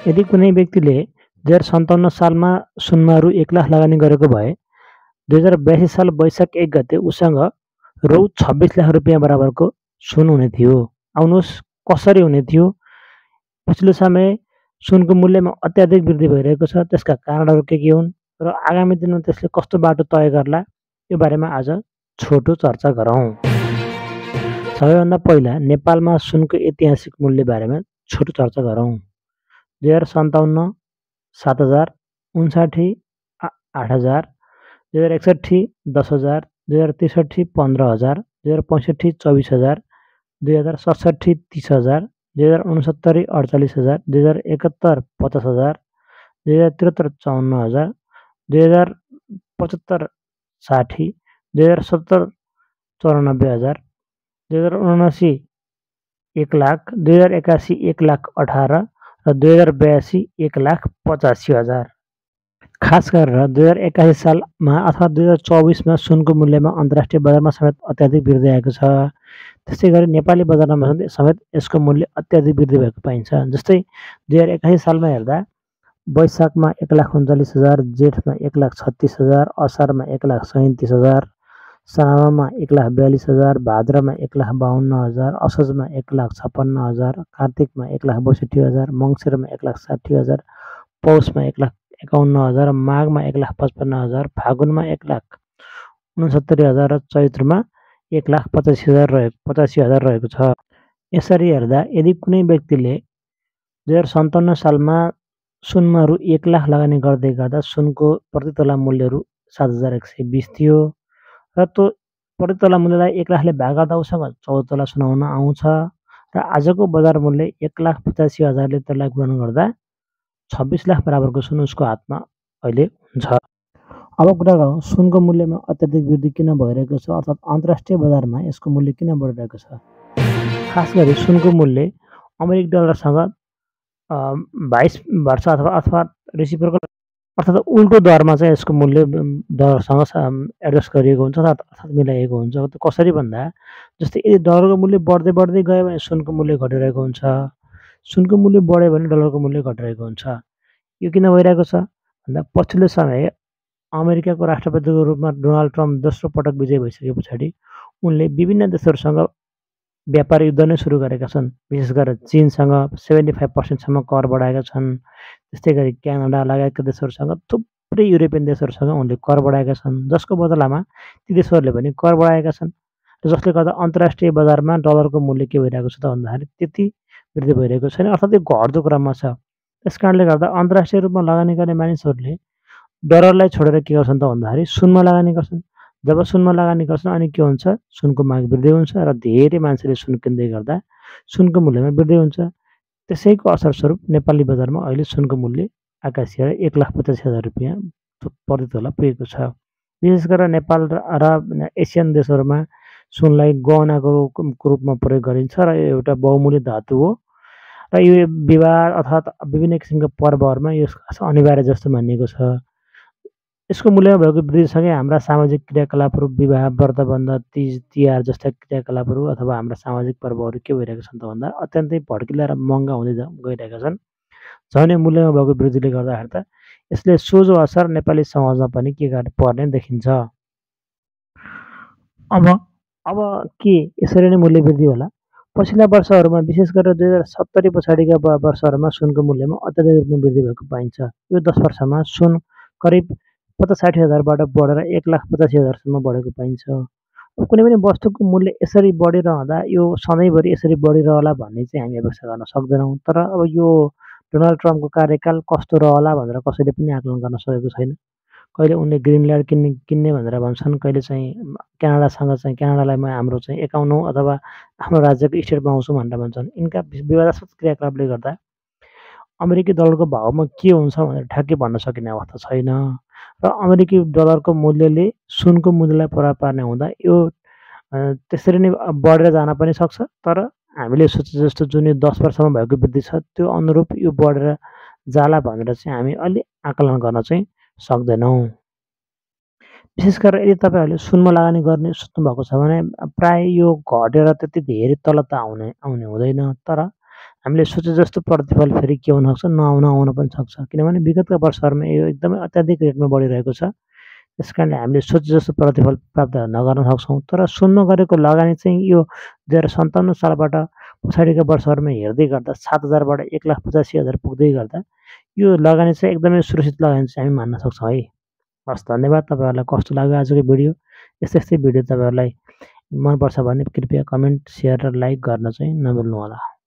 यदि कुनै व्यक्तिले 2057 सालमा सुनमा रु 1,00,000 लगानी गरेको भए 2082 साल वैशाख 1 गते उसँग रु 26 लाख रुपियाँ बराबरको सुन हुने थियो। आउनुहोस् कसरी हुने थियो? पछिल्लो समय सुनको मूल्यमा अत्याधिक वृद्धि भइरहेको छ। त्यसका कारणहरू के हुन् र आगामी दिनमा त्यसले कस्तो बाटो तय गर्ला, यो बारेमा आज छोटो चर्चा गरौँ। सबैभन्दा पहिला नेपालमा सुनको ऐतिहासिक मूल्य बारेमा छोटो चर्चा गरौँ। 2057 7,000, 59 8,000, 2061 10,000, 2063 15,000, 2065 24,000, 2067 30,000, 2069 48,000, 2071 50,000, 2073 54,000, 2075 60, 2070 94,000, 2079 1,00,000, 2081 1,18,000 र 2082 1,85,000। खास गरेर 2081 सालमा अथवा 2024मा सुनको मूल्यमा अन्तर्राष्ट्रिय बजारमा समेत अत्याधिक वृद्धि आएको छ। त्यसै गरी नेपाली बजारमा समेत यसको मूल्य अत्याधिक वृद्धि भएको पाइन्छ। जस्तै 2081 सालमा हेर्दा वैशाखमा 1,39,000, जेठमा 1,36,000, असारमा 1,37,000, साउनमा 1,42,000, भाद्रमा 1,52,000, असोजमा 1,56,000, कार्तिकमा 1,62,000, मङ्सिरमा 1,60,000, पौषमा 1,51,000, माघमा 1,55,000, फागुनमा 1,69,000 र चैत्रमा 1,85,000 रहेको छ। यसरी हेर्दा यदि कुनै व्यक्तिले 2057 सालमा सुनमा रु 1,00,000 लगानी गर्दै गर्दा सुनको प्रति तोला मूल्य रु 7,120 थियो र त्यो प्रति तोला मूल्यलाई 1,00,000ले भाग गर्दा उसँग 14 तोला सुन हुन आउँछ र आजको बजार मूल्य 1,85,000ले त्यसलाई गुणन गर्दा 26 लाख बराबरको सुन उसको हातमा अहिले हुन्छ। अब कुरा गरौँ सुनको मूल्यमा अत्याधिक वृद्धि किन भइरहेको छ, अर्थात् अन्तर्राष्ट्रिय बजारमा यसको मूल्य किन बढिरहेको छ। खास गरी सुनको मूल्य अमेरिकी डलरसँग 22 वर्ष अथवा रेसिप्रोकल अर्थात् उल्टो दरमा चाहिँ यसको मूल्य डलरसँग एडजस्ट गरिएको हुन्छ अर्थात् मिलाइएको हुन्छ। त्यो कसरी भन्दा जस्तै यदि डलरको मूल्य बढ्दै बढ्दै गयो भने सुनको मूल्य घटिरहेको हुन्छ, सुनको मूल्य बढ्यो भने डलरको मूल्य घटिरहेको हुन्छ। यो किन भइरहेको छ भन्दा पछिल्लो समय अमेरिकाको राष्ट्रपतिको रूपमा डोनाल्ड ट्रम्प दोस्रो पटक विजय भइसके पछाडि उनले विभिन्न देशहरूसँग व्यापार युद्ध नै सुरु गरेका छन्। विशेष गरेर चीनसँग 75% कर बढाएका छन्। त्यस्तै गरी क्यानाडा लगायतका देशहरूसँग थुप्रै युरोपियन देशहरूसँग उनले कर बढाएका छन्, जसको बदलामा ती देशहरूले पनि कर बढाएका छन् र जसले गर्दा अन्तर्राष्ट्रिय बजारमा डलरको मूल्य के भइरहेको छ त भन्दाखेरि त्यति वृद्धि भइरहेको छैन, अर्थात् यो घट्दो क्रममा छ। त्यस कारणले गर्दा अन्तर्राष्ट्रिय रूपमा लगानी गर्ने मानिसहरूले डलरलाई छोडेर के गर्छन् त भन्दाखेरि सुनमा लगानी गर्छन्। जब सुनमा लगानी गर्छन् अनि के हुन्छ, सुनको माग वृद्धि हुन्छ र धेरै मान्छेले सुन किन्दै गर्दा सुनको मूल्यमा वृद्धि हुन्छ। त्यसैको असरस्वरूप नेपाली बजारमा अहिले सुनको मूल्य आकाशीय 1,85,000 रुपियाँ प्रति तोला पुगेको छ। विशेष गरेर नेपाल र एसियन देशहरूमा सुनलाई गहनाको रूपमा प्रयोग गरिन्छ र यो एउटा बहुमूल्य धातु हो र यो विवाह अर्थात् विभिन्न किसिमका पर्वहरूमा यो अनिवार्य जस्तो मानिएको छ। यसको मूल्यमा भएको वृद्धिसँगै हाम्रा सामाजिक क्रियाकलापहरू, विवाह, व्रतबन्ध, तीज तिहार जस्ता क्रियाकलापहरू अथवा हाम्रा सामाजिक पर्वहरू के भइरहेका छन् त भन्दा अत्यन्तै भड्किला र महँगा हुँदै गइरहेका छन्। झन् यो मूल्यमा भएको वृद्धिले गर्दाखेरि त यसले सोझो असर नेपाली समाजमा पनि के पर्ने देखिन्छ। अब के यसरी नै मूल्य वृद्धि होला? पछिल्ला वर्षहरूमा विशेष गरेर 2070 पछाडिका वर्षहरूमा सुनको मूल्यमा अत्याधिक रूपमा वृद्धि भएको पाइन्छ। यो 10 वर्षमा सुन करिब 50-60 हजारबाट बढेर 1,85,000सम्म बढेको पाइन्छ। कुनै पनि वस्तुको मूल्य यसरी बढिरहँदा यो सधैँभरि यसरी बढिरहला भन्ने चाहिँ हामी अपेक्षा गर्न सक्दैनौँ। तर अब यो डोनाल्ड ट्रम्पको कार्यकाल कस्तो रहला भनेर कसैले पनि आकलन गर्न सकेको छैन। कहिले उनले ग्रिनल्यान्ड किन्ने भनेर भन्छन्, कहिले चाहिँ क्यानाडासँग चाहिँ क्यानाडालाई हाम्रो चाहिँ 51औँ अथवा आफ्नो राज्यको स्टेट बनाउँछौँ भनेर भन्छन्। यिनका विवादास्पद क्रियाकलापले गर्दा अमेरिकी डलरको भावमा के हुन्छ भनेर ठ्याक्कै भन्न सकिने अवस्था छैन र अमेरिकी डलरको मूल्यले सुनको मूल्यलाई प्रभाव पार्ने हुँदा यो त्यसरी नै बढेर जान पनि सक्छ। तर हामीले सोचे जस्तो जुन यो 10 वर्षमा भएको वृद्धि छ त्यो अनुरूप यो बढेर जाला भनेर चाहिँ हामी अलि आकलन गर्न चाहिँ सक्दैनौँ। विशेष गरेर यदि तपाईँहरूले सुनमा लगानी गर्ने सोच्नुभएको छ भने प्राय यो घटेर त्यति धेरै तल त आउने हुँदैन। तर हामीले सोचे जस्तो प्रतिफल फेरि के हुन सक्छ, नआउन पनि सक्छ। किनभने विगतका वर्षहरूमा यो एकदमै अत्याधिक रेटमा बढिरहेको छ। त्यस कारणले हामीले सोचे जस्तो प्रतिफल प्राप्त नगर्न सक्छौँ। तर सुनमा गरेको लगानी चाहिँ यो 2057 सालबाट पछाडिका वर्षहरूमा हेर्दै गर्दा 7,000 बाट 1,85,000 पुग्दै गर्दा यो लगानी चाहिँ एकदमै सुरक्षित लगानी चाहिँ हामी मान्न सक्छौँ है। हस्, धन्यवाद। तपाईँहरूलाई कस्तो लाग्यो आजको भिडियो? यस्तै भिडियो तपाईँहरूलाई मनपर्छ भने कृपया कमेन्ट, सेयर र लाइक गर्न चाहिँ नभुल्नुहोला।